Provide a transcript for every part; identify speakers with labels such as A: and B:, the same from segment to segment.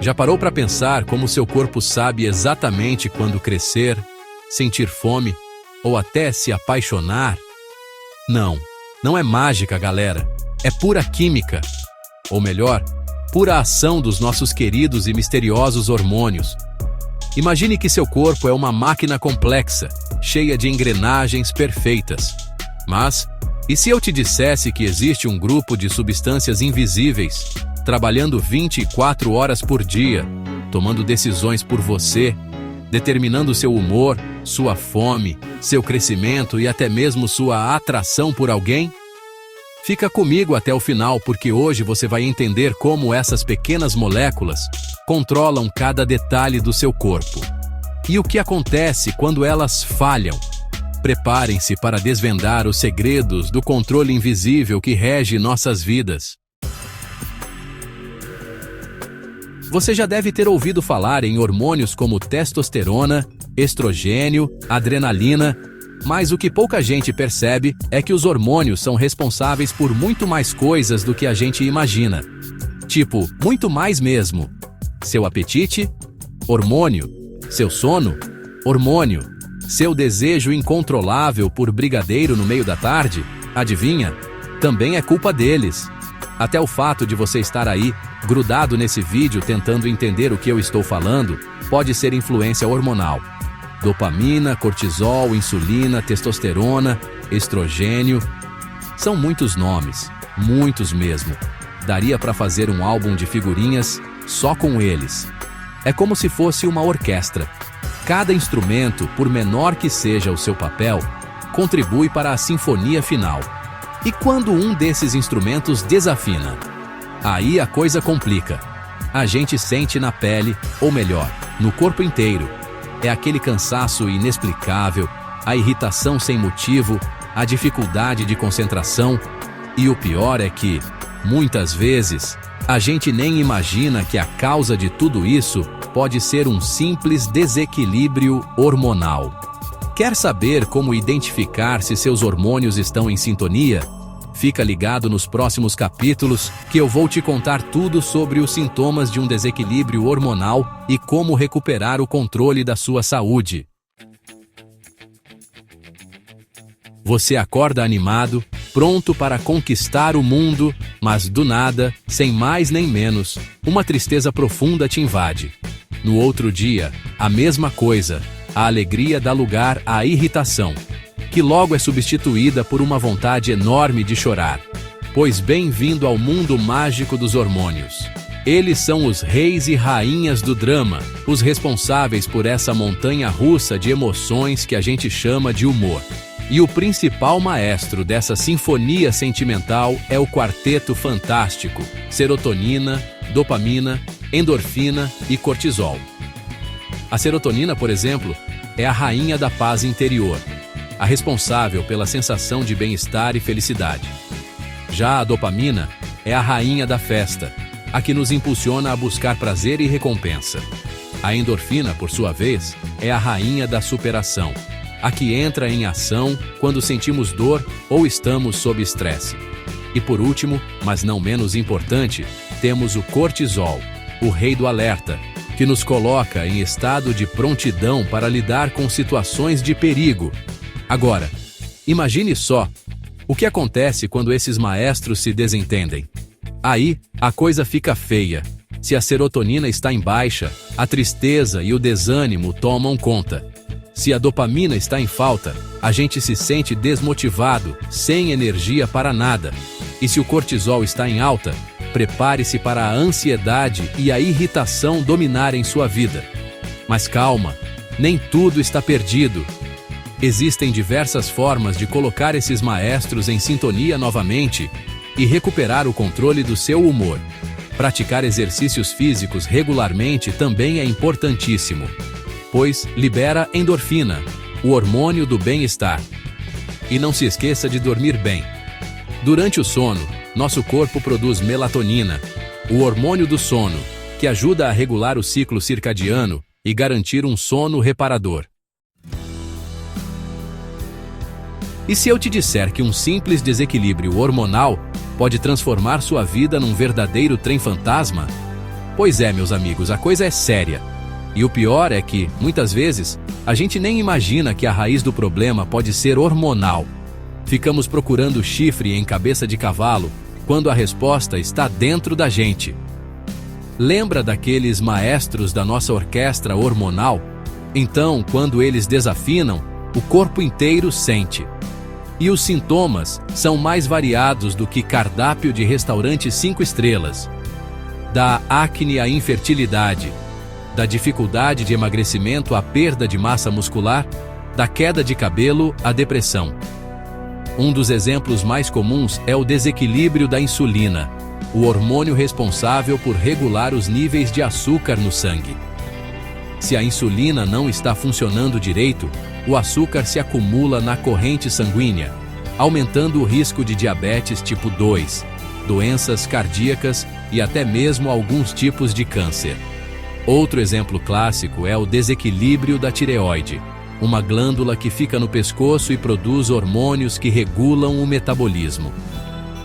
A: Já parou para pensar como seu corpo sabe exatamente quando crescer, sentir fome ou até se apaixonar? Não é mágica, galera. É pura química. Ou melhor, pura ação dos nossos queridos e misteriosos hormônios. Imagine que seu corpo é uma máquina complexa, cheia de engrenagens perfeitas. Mas, e se eu te dissesse que existe um grupo de substâncias invisíveis, trabalhando 24 horas por dia, tomando decisões por você, determinando seu humor, sua fome, seu crescimento e até mesmo sua atração por alguém? Fica comigo até o final, porque hoje você vai entender como essas pequenas moléculas controlam cada detalhe do seu corpo. E o que acontece quando elas falham? Preparem-se para desvendar os segredos do controle invisível que rege nossas vidas. Você já deve ter ouvido falar em hormônios como testosterona, estrogênio, adrenalina, mas o que pouca gente percebe é que os hormônios são responsáveis por muito mais coisas do que a gente imagina. Tipo, muito mais mesmo. Seu apetite? Hormônio. Seu sono? Hormônio. Seu desejo incontrolável por brigadeiro no meio da tarde? Adivinha? Também é culpa deles. Até o fato de você estar aí, grudado nesse vídeo tentando entender o que eu estou falando, pode ser influência hormonal. Dopamina, cortisol, insulina, testosterona, estrogênio. São muitos nomes, muitos mesmo. Daria para fazer um álbum de figurinhas só com eles. É como se fosse uma orquestra. Cada instrumento, por menor que seja o seu papel, contribui para a sinfonia final. E quando um desses instrumentos desafina? Aí a coisa complica. A gente sente na pele, ou melhor, no corpo inteiro. É aquele cansaço inexplicável, a irritação sem motivo, a dificuldade de concentração. E o pior é que, muitas vezes, a gente nem imagina que a causa de tudo isso pode ser um simples desequilíbrio hormonal. Quer saber como identificar se seus hormônios estão em sintonia? Fica ligado nos próximos capítulos que eu vou te contar tudo sobre os sintomas de um desequilíbrio hormonal e como recuperar o controle da sua saúde. Você acorda animado, pronto para conquistar o mundo, mas do nada, sem mais nem menos, uma tristeza profunda te invade. No outro dia, a mesma coisa, a alegria dá lugar à irritação, que logo é substituída por uma vontade enorme de chorar. Pois bem-vindo ao mundo mágico dos hormônios. Eles são os reis e rainhas do drama, os responsáveis por essa montanha-russa de emoções que a gente chama de humor. E o principal maestro dessa sinfonia sentimental é o quarteto fantástico: serotonina, dopamina, endorfina e cortisol. A serotonina, por exemplo, é a rainha da paz interior, a responsável pela sensação de bem-estar e felicidade. Já a dopamina é a rainha da festa, a que nos impulsiona a buscar prazer e recompensa. A endorfina, por sua vez, é a rainha da superação, a que entra em ação quando sentimos dor ou estamos sob estresse. E por último, mas não menos importante, temos o cortisol, o rei do alerta, que nos coloca em estado de prontidão para lidar com situações de perigo. Agora, imagine só, o que acontece quando esses maestros se desentendem? Aí, a coisa fica feia. Se a serotonina está em baixa, a tristeza e o desânimo tomam conta. Se a dopamina está em falta, a gente se sente desmotivado, sem energia para nada. E se o cortisol está em alta, prepare-se para a ansiedade e a irritação dominarem sua vida. Mas calma, nem tudo está perdido. Existem diversas formas de colocar esses maestros em sintonia novamente e recuperar o controle do seu humor. Praticar exercícios físicos regularmente também é importantíssimo, pois libera endorfina, o hormônio do bem-estar. E não se esqueça de dormir bem. Durante o sono, nosso corpo produz melatonina, o hormônio do sono, que ajuda a regular o ciclo circadiano e garantir um sono reparador. E se eu te disser que um simples desequilíbrio hormonal pode transformar sua vida num verdadeiro trem fantasma? Pois é, meus amigos, a coisa é séria. E o pior é que, muitas vezes, a gente nem imagina que a raiz do problema pode ser hormonal. Ficamos procurando chifre em cabeça de cavalo, quando a resposta está dentro da gente. Lembra daqueles maestros da nossa orquestra hormonal? Então, quando eles desafinam, o corpo inteiro sente. E os sintomas são mais variados do que cardápio de restaurante 5 estrelas. Da acne à infertilidade, da dificuldade de emagrecimento à perda de massa muscular, da queda de cabelo à depressão. Um dos exemplos mais comuns é o desequilíbrio da insulina, o hormônio responsável por regular os níveis de açúcar no sangue. Se a insulina não está funcionando direito, o açúcar se acumula na corrente sanguínea, aumentando o risco de diabetes tipo 2, doenças cardíacas e até mesmo alguns tipos de câncer. Outro exemplo clássico é o desequilíbrio da tireoide, uma glândula que fica no pescoço e produz hormônios que regulam o metabolismo.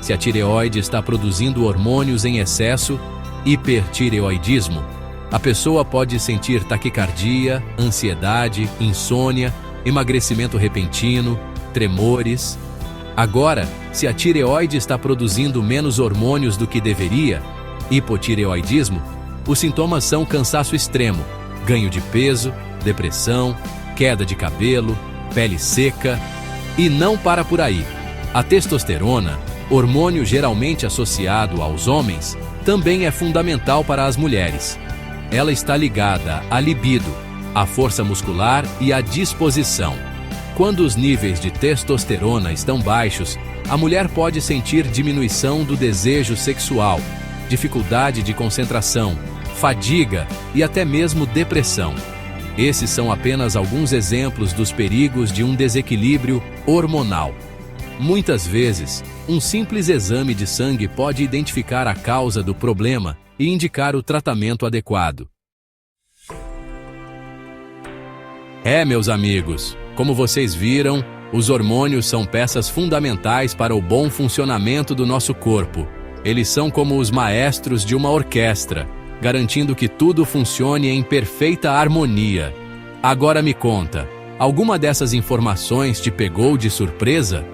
A: Se a tireoide está produzindo hormônios em excesso, hipertireoidismo, a pessoa pode sentir taquicardia, ansiedade, insônia, emagrecimento repentino, tremores. Agora, se a tireoide está produzindo menos hormônios do que deveria, hipotireoidismo, os sintomas são cansaço extremo, ganho de peso, depressão, queda de cabelo, pele seca. E não para por aí. A testosterona, hormônio geralmente associado aos homens, também é fundamental para as mulheres. Ela está ligada à libido, à força muscular e à disposição. Quando os níveis de testosterona estão baixos, a mulher pode sentir diminuição do desejo sexual, dificuldade de concentração, fadiga e até mesmo depressão. Esses são apenas alguns exemplos dos perigos de um desequilíbrio hormonal. Muitas vezes, um simples exame de sangue pode identificar a causa do problema e indicar o tratamento adequado. Meus amigos, como vocês viram, os hormônios são peças fundamentais para o bom funcionamento do nosso corpo. Eles são como os maestros de uma orquestra, garantindo que tudo funcione em perfeita harmonia. Agora me conta, alguma dessas informações te pegou de surpresa?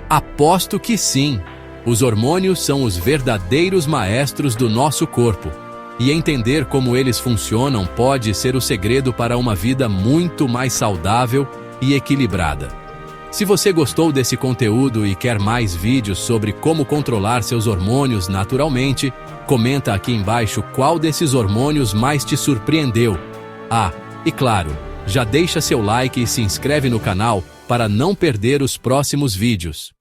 A: Aposto que sim! Os hormônios são os verdadeiros maestros do nosso corpo. E entender como eles funcionam pode ser o segredo para uma vida muito mais saudável e equilibrada. Se você gostou desse conteúdo e quer mais vídeos sobre como controlar seus hormônios naturalmente, comenta aqui embaixo qual desses hormônios mais te surpreendeu. E claro, já deixa seu like e se inscreve no canal para não perder os próximos vídeos.